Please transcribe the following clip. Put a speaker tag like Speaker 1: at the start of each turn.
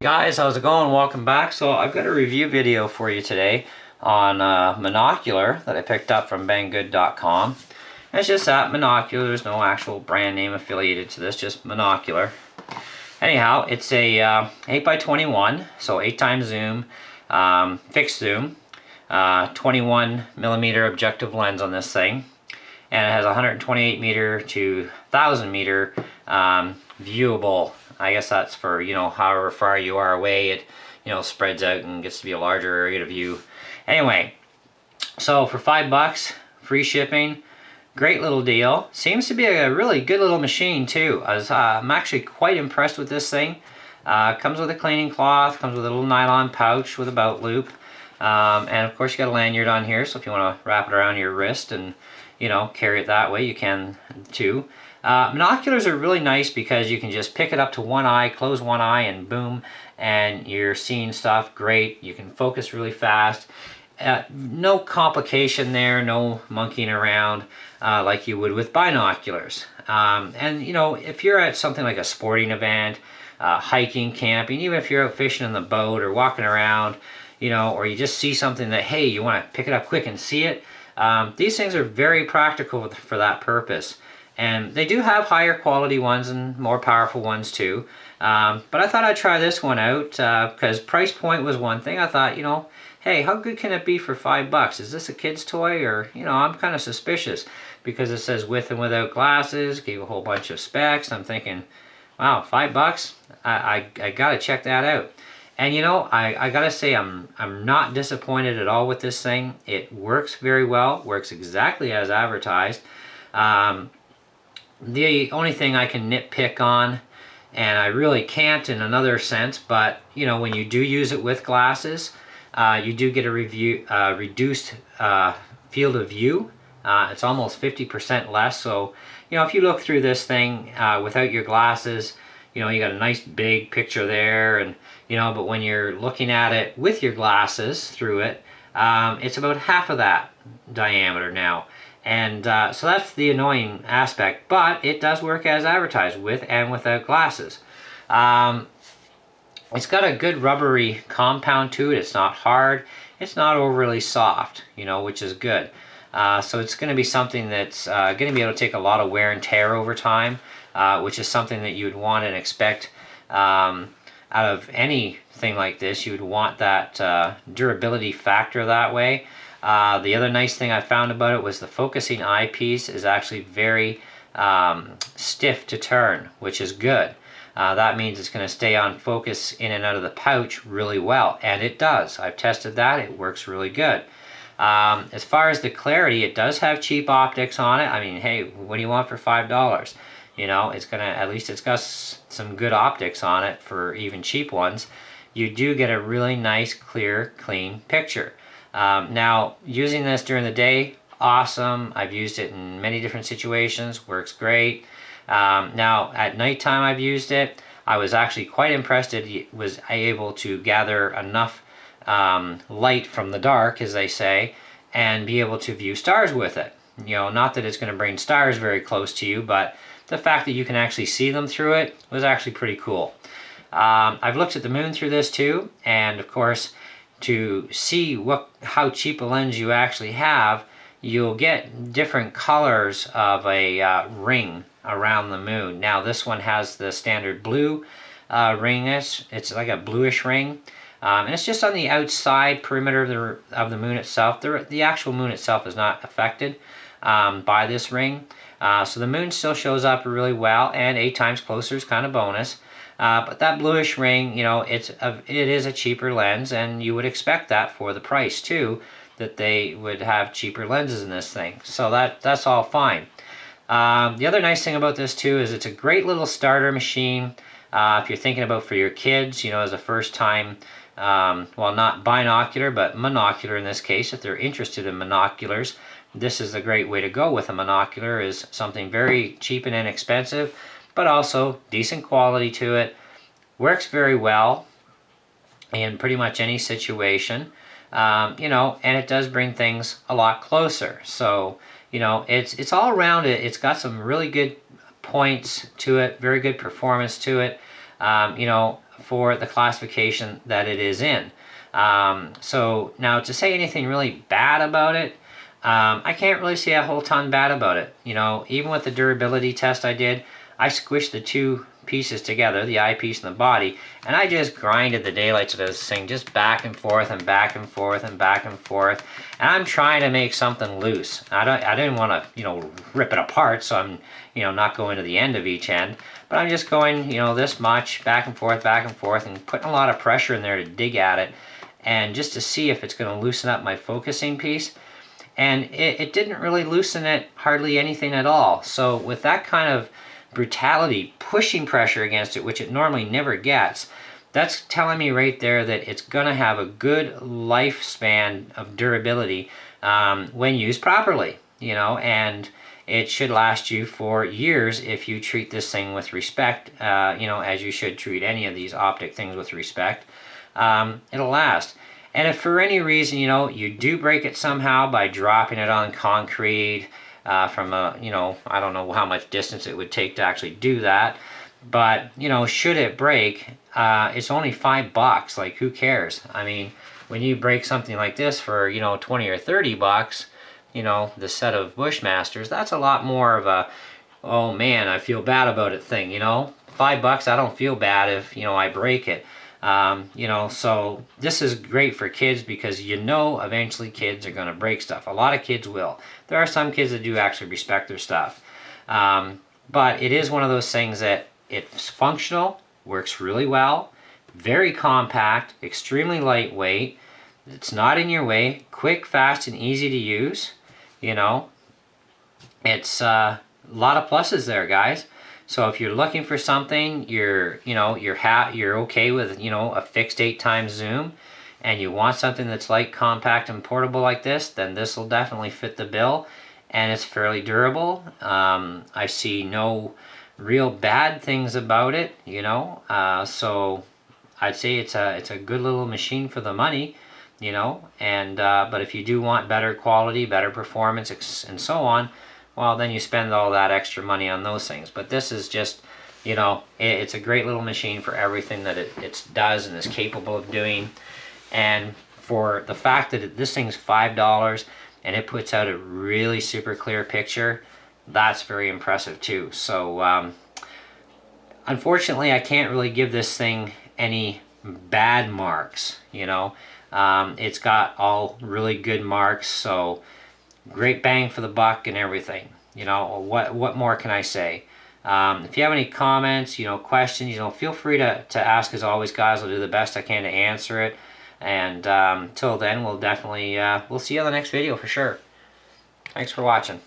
Speaker 1: Guys, how's it going? Welcome back. So I've got a review video for you today on Monocular that I picked up from Banggood.com. And it's just that Monocular. There's no actual brand name affiliated to this, just Monocular. Anyhow, it's a 8x21, so 8 times zoom, fixed zoom, 21 millimeter objective lens on this thing, and it has 128 meter to 1000 meter viewable. I guess that's for, however far you are away, it, spreads out and gets to be a larger area to view. Anyway, so for $5, free shipping, great little deal. Seems to be a really good little machine too. I'm actually quite impressed with this thing. Comes with a cleaning cloth, comes with a little nylon pouch with a belt loop. And of course you got a lanyard on here, so if you want to wrap it around your wrist and, carry it that way, you can too. Monoculars are really nice because you can just pick it up to one eye, close one eye, and boom, and you're seeing stuff great. You can focus really fast. No complication there, no monkeying around like you would with binoculars. And if you're at something like a sporting event, hiking, camping, even if you're out fishing in the boat or walking around, or you just see something that, hey, you want to pick it up quick and see it, these things are very practical for that purpose. And they do have higher quality ones and more powerful ones too. But I thought I'd try this one out because price point was one thing. I thought, hey, how good can it be for $5? Is this a kid's toy? Or, I'm kind of suspicious because it says with and without glasses, gave a whole bunch of specs. I'm thinking, wow, $5? I gotta check that out. And I gotta say I'm not disappointed at all with this thing. It works very well, works exactly as advertised. The only thing I can nitpick on, and I really can't in another sense, but when you do use it with glasses, you do get a reduced field of view. It's almost 50% less. So if you look through this thing without your glasses, you got a nice big picture there, and but when you're looking at it with your glasses through it, it's about half of that diameter now. And so that's the annoying aspect, but it does work as advertised with and without glasses. It's got a good rubbery compound to it. It's not hard. It's not overly soft, which is good. So it's going to be something that's going to be able to take a lot of wear and tear over time, which is something that you would want and expect out of anything like this. You would want that durability factor that way. The other nice thing I found about it was the focusing eyepiece is actually very stiff to turn, which is good. That means it's going to stay on focus in and out of the pouch really well, and it does. I've tested that. It works really good. As far as the clarity, it does have cheap optics on it. I mean, hey, what do you want for $5? It's gonna, at least it's got some good optics on it for even cheap ones. You do get a really nice, clear, clean picture. Now, using this during the day, awesome. I've used it in many different situations, works great. Now, at nighttime I've used it. I was actually quite impressed it was able to gather enough light from the dark, as they say, and be able to view stars with it. Not that it's going to bring stars very close to you, but the fact that you can actually see them through it was actually pretty cool. I've looked at the moon through this too, and of course, to see how cheap a lens you actually have, you'll get different colors of a ring around the moon. Now this one has the standard blue ring. It's like a bluish ring, and it's just on the outside perimeter of the moon itself. The actual moon itself is not affected by this ring, so the moon still shows up really well, and 8 times closer is kind of bonus. But that bluish ring, it is a cheaper lens, and you would expect that for the price too, that they would have cheaper lenses in this thing. So that's all fine. The other nice thing about this too is it's a great little starter machine. If you're thinking about for your kids, as a first time, well, not binocular, but monocular in this case, if they're interested in monoculars, this is the great way to go with a monocular. Is something very cheap and inexpensive, but also decent quality to it. Works very well in pretty much any situation, and it does bring things a lot closer. So, it's all around it. It's got some really good points to it, very good performance to it. for the classification that it is in. So now to say anything really bad about it, I can't really say a whole ton bad about it. You know, even with the durability test I did, I squished the two pieces together, the eyepiece and the body, and I just grinded the daylights of this thing just back and forth and back and forth and back and forth. And I'm trying to make something loose. I didn't want to, you know, rip it apart, so I'm, you know, not going to the end of each end. But I'm just going, you know, this much back and forth, and putting a lot of pressure in there to dig at it, and just to see if it's going to loosen up my focusing piece. And it didn't really loosen it hardly anything at all. So with that kind of brutality, pushing pressure against it, which it normally never gets, that's telling me right there that it's going to have a good lifespan of durability when used properly, you know, and it should last you for years if you treat this thing with respect, you know, as you should treat any of these optic things with respect. It'll last. And if for any reason, you know, you do break it somehow by dropping it on concrete from a, you know, I don't know how much distance it would take to actually do that. But, you know, should it break, it's only $5. Like, who cares? I mean, when you break something like this for, you know, 20 or 30 bucks, you know, the set of Bushmasters, that's a lot more of a, oh man, I feel bad about it thing, you know? $5, I don't feel bad if, you know, I break it. You know, so this is great for kids because you know eventually kids are going to break stuff. A lot of kids will. There are some kids that do actually respect their stuff. But it is one of those things that it's functional, works really well, very compact, extremely lightweight. It's not in your way, quick, fast, and easy to use. You know, it's a lot of pluses there, guys. So if you're looking for something, you're okay with, you know, a fixed 8x zoom, and you want something that's light, compact, and portable like this, then this will definitely fit the bill, and it's fairly durable. I see no real bad things about it, you know. So I'd say it's a good little machine for the money, you know. And but if you do want better quality, better performance, and so on, well, then you spend all that extra money on those things. But this is just, you know, it's a great little machine for everything that it does and is capable of doing. And for the fact that this thing's $5 and it puts out a really super clear picture, that's very impressive too. So unfortunately, I can't really give this thing any bad marks, you know. It's got all really good marks, so great bang for the buck and everything. You know, what more can I say? If you have any comments, you know, questions, you know, feel free to ask as always, guys. I'll do the best I can to answer it. And till then, we'll definitely we'll see you on the next video for sure. Thanks for watching.